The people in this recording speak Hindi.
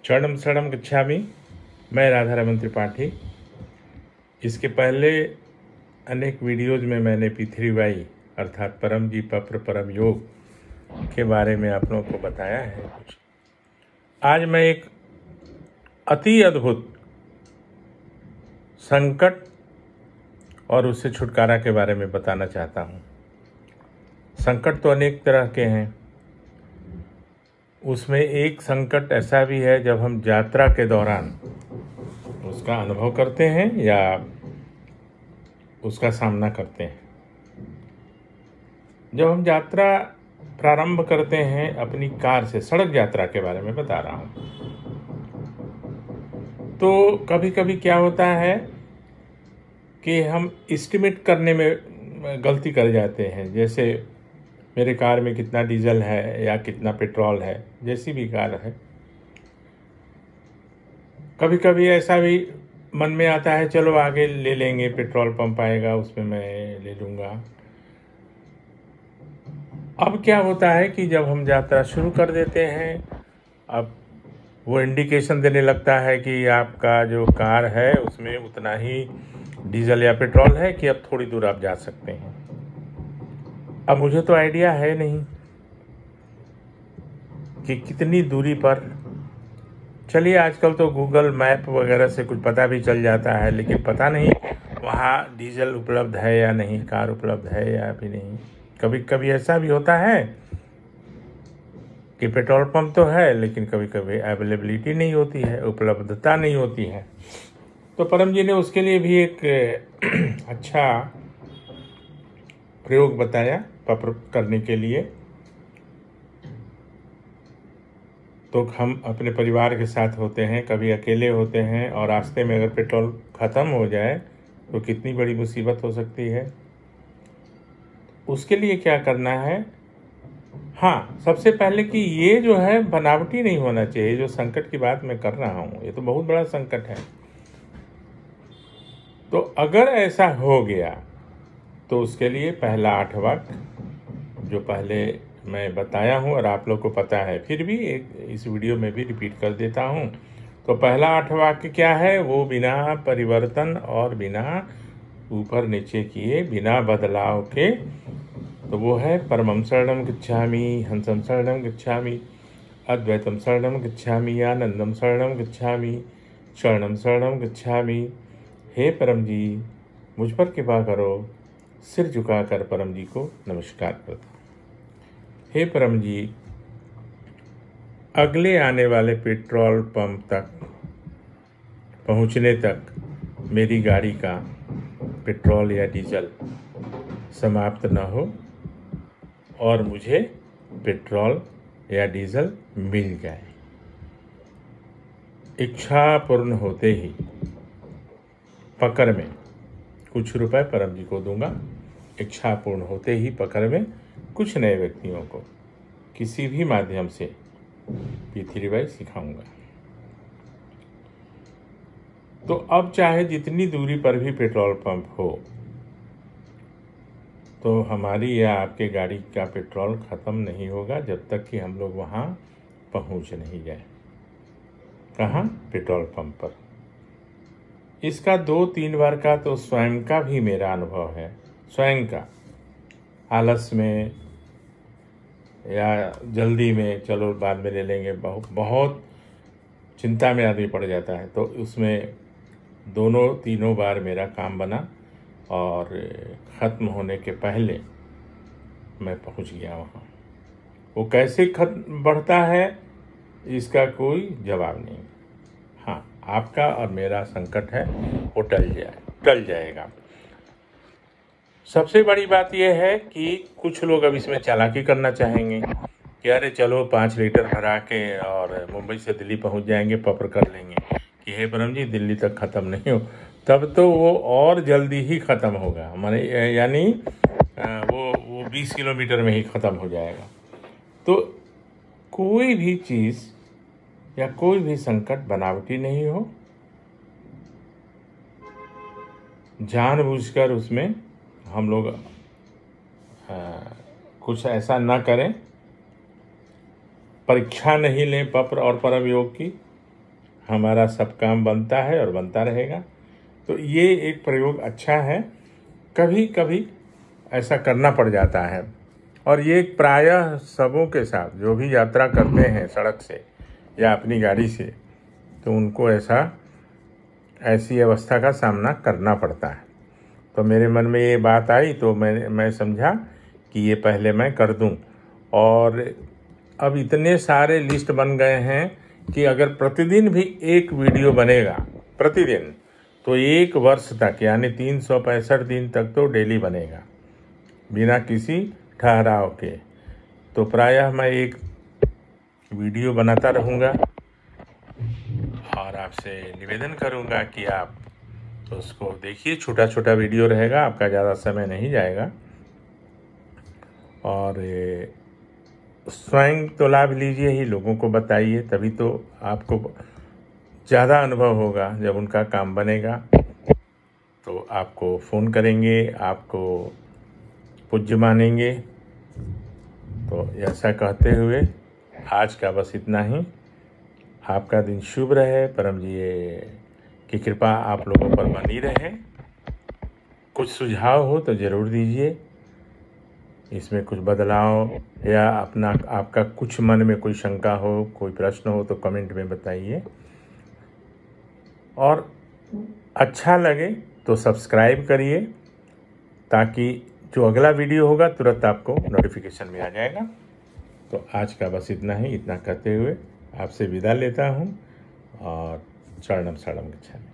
शरणम शरणम गच्छामि। मैं राधा रमन त्रिपाठी। इसके पहले अनेक वीडियोज़ में मैंने P3Y अर्थात परम जी पप्र परम योग के बारे में आप लोगों को बताया है कुछ। आज मैं एक अति अद्भुत संकट और उससे छुटकारा के बारे में बताना चाहता हूँ। संकट तो अनेक तरह के हैं, उसमें एक संकट ऐसा भी है जब हम यात्रा के दौरान उसका अनुभव करते हैं या उसका सामना करते हैं। जब हम यात्रा प्रारंभ करते हैं अपनी कार से, सड़क यात्रा के बारे में बता रहा हूँ, तो कभी कभी क्या होता है कि हम एस्टिमेट करने में गलती कर जाते हैं। जैसे मेरे कार में कितना डीजल है या कितना पेट्रोल है, जैसी भी कार है। कभी कभी ऐसा भी मन में आता है चलो आगे ले लेंगे, पेट्रोल पंप आएगा उसमें मैं ले लूँगा। अब क्या होता है कि जब हम यात्रा शुरू कर देते हैं, अब वो इंडिकेशन देने लगता है कि आपका जो कार है उसमें उतना ही डीजल या पेट्रोल है कि अब थोड़ी दूर आप जा सकते हैं। अब मुझे तो आइडिया है नहीं कि कितनी दूरी पर। चलिए आजकल तो गूगल मैप वगैरह से कुछ पता भी चल जाता है, लेकिन पता नहीं वहाँ डीजल उपलब्ध है या नहीं, कार उपलब्ध है या भी नहीं। कभी कभी ऐसा भी होता है कि पेट्रोल पंप तो है लेकिन कभी कभी अवेलेबिलिटी नहीं होती है, उपलब्धता नहीं होती है। तो परम जी ने उसके लिए भी एक अच्छा प्रयोग बताया पप्र करने के लिए। तो हम अपने परिवार के साथ होते हैं, कभी अकेले होते हैं, और रास्ते में अगर पेट्रोल ख़त्म हो जाए तो कितनी बड़ी मुसीबत हो सकती है। उसके लिए क्या करना है? हाँ, सबसे पहले कि ये जो है बनावटी नहीं होना चाहिए। जो संकट की बात मैं कर रहा हूँ ये तो बहुत बड़ा संकट है। तो अगर ऐसा हो गया तो उसके लिए पहला 8 वाक्य जो पहले मैं बताया हूँ और आप लोग को पता है, फिर भी इस वीडियो में भी रिपीट कर देता हूँ। तो पहला 8 वाक्य क्या है? वो बिना परिवर्तन और बिना ऊपर नीचे किए, बिना बदलाव के, तो वो है परमं शरणं गच्छामि, हंसं शरणं गच्छामि, अद्वैतं शरणं गच्छामि, आनंदं शरणं गच्छामि, शरणं शरणं गच्छामि। हे परम जी, मुझ पर कृपा करो। सिर झुकाकर परम जी को नमस्कार करता। हे परम जी, अगले आने वाले पेट्रोल पंप तक पहुंचने तक मेरी गाड़ी का पेट्रोल या डीजल समाप्त न हो और मुझे पेट्रोल या डीजल मिल जाए। इच्छा पूर्ण होते ही पकड़ में कुछ रुपए परम जी को दूंगा। इच्छा पूर्ण होते ही पकड़ में कुछ नए व्यक्तियों को किसी भी माध्यम से P3Y सिखाऊंगा। तो अब चाहे जितनी दूरी पर भी पेट्रोल पंप हो, तो हमारी या आपके गाड़ी का पेट्रोल ख़त्म नहीं होगा जब तक कि हम लोग वहाँ पहुँच नहीं जाए। कहाँ? पेट्रोल पंप पर। इसका 2-3 बार का तो स्वयं का भी मेरा अनुभव है। स्वयं का आलस में या जल्दी में, चलो बाद में ले लेंगे, बहुत चिंता में आदमी पड़ जाता है। तो उसमें 2-3 बार मेरा काम बना और ख़त्म होने के पहले मैं पहुंच गया वहाँ। वो कैसे बढ़ता है इसका कोई जवाब नहीं। हाँ, आपका और मेरा संकट है वो टल जाएगा। सबसे बड़ी बात यह है कि कुछ लोग अब इसमें चालाकी करना चाहेंगे कि अरे चलो 5 लीटर भरा के और मुंबई से दिल्ली पहुंच जाएंगे, पप्र कर लेंगे कि हे परम जी दिल्ली तक ख़त्म नहीं हो। तब तो वो और जल्दी ही ख़त्म होगा, माने यानी वो 20 किलोमीटर में ही ख़त्म हो जाएगा। तो कोई भी चीज़ या कोई भी संकट बनावटी नहीं हो। जानबूझकर उसमें हम लोग कुछ ऐसा ना करें, परीक्षा नहीं लें पप्र और परम योग की। हमारा सब काम बनता है और बनता रहेगा। तो ये एक प्रयोग अच्छा है, कभी कभी ऐसा करना पड़ जाता है। और ये प्रायः सबों के साथ जो भी यात्रा करते हैं सड़क से या अपनी गाड़ी से, तो उनको ऐसी अवस्था का सामना करना पड़ता है। तो मेरे मन में ये बात आई तो मैं समझा कि ये पहले मैं कर दूं। और अब इतने सारे लिस्ट बन गए हैं कि अगर प्रतिदिन भी एक वीडियो बनेगा प्रतिदिन, तो 1 वर्ष तक यानी 365 दिन तक तो डेली बनेगा बिना किसी ठहराव के। तो प्रायः मैं एक वीडियो बनाता रहूँगा और आपसे निवेदन करूँगा कि आप उसको देखिए। छोटा छोटा वीडियो रहेगा, आपका ज़्यादा समय नहीं जाएगा। और स्वयं तो लाभ लीजिए ही, लोगों को बताइए, तभी तो आपको ज़्यादा अनुभव होगा। जब उनका काम बनेगा तो आपको फ़ोन करेंगे, आपको पूज्य मानेंगे। तो ऐसा कहते हुए आज का बस इतना ही। आपका दिन शुभ रहे, परम जी की कृपा आप लोगों पर बनी रहे। कुछ सुझाव हो तो ज़रूर दीजिए, इसमें कुछ बदलाव या आपका कुछ मन में कोई शंका हो, कोई प्रश्न हो तो कमेंट में बताइए। और अच्छा लगे तो सब्सक्राइब करिए, ताकि जो अगला वीडियो होगा तुरंत आपको नोटिफिकेशन में आ जाएगा। तो आज का बस इतना ही। इतना कहते हुए आपसे विदा लेता हूँ और शरणम शरणम गच्छामि।